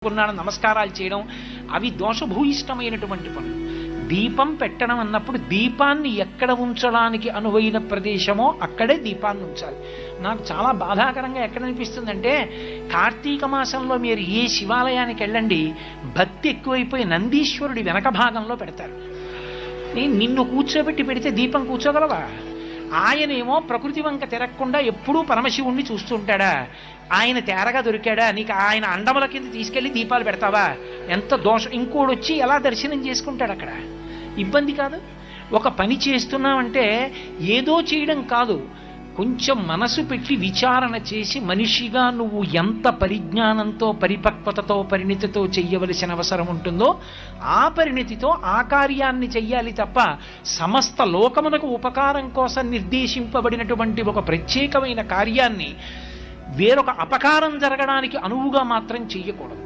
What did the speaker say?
కున్నాడు నమస్కారాలు చేయడం అవి దోషభూయిష్టమైనటువంటి పనులు. దీపం పెట్టడం అన్నప్పుడు దీపాన్ని ఎక్కడ ఉంచడానికి అనువైన ప్రదేశమో అక్కడే దీపాన్ని ఉంచాలి. నాకు చాలా బాధాకరంగా ఎక్కడ అనిపిస్తుందంటే, కార్తీక మాసంలో మీరు ఏ శివాలయానికి వెళ్ళండి, భక్తి ఎక్కువైపోయి నందీశ్వరుడి వెనక భాగంలో పెడతారు. నిన్ను కూర్చోబెట్టి పెడితే దీపం కూర్చోగలవా? ఆయనేమో ప్రకృతి వంక తిరగకుండా ఎప్పుడూ పరమశివుణ్ణి చూస్తుంటాడా? ఆయన తేరగా దొరికాడా? నీకు ఆయన అండముల కింద తీసుకెళ్లి దీపాలు పెడతావా? ఎంత దోషం! ఇంకోడొచ్చి ఎలా దర్శనం చేసుకుంటాడు? అక్కడ ఇబ్బంది కాదు? ఒక పని చేస్తున్నామంటే ఏదో చేయడం కాదు, కొంచెం మనసు పెట్టి విచారణ చేసి మనిషిగా నువ్వు ఎంత పరిజ్ఞానంతో పరిపక్వతతో పరిణితితో చెయ్యవలసిన అవసరం ఉంటుందో ఆ పరిణితితో ఆ కార్యాన్ని చెయ్యాలి తప్ప సమస్త లోకమునకు ఉపకారం కోసం నిర్దేశింపబడినటువంటి ఒక ప్రత్యేకమైన కార్యాన్ని వేరొక అపకారం జరగడానికి అనువుగా మాత్రం చెయ్యకూడదు.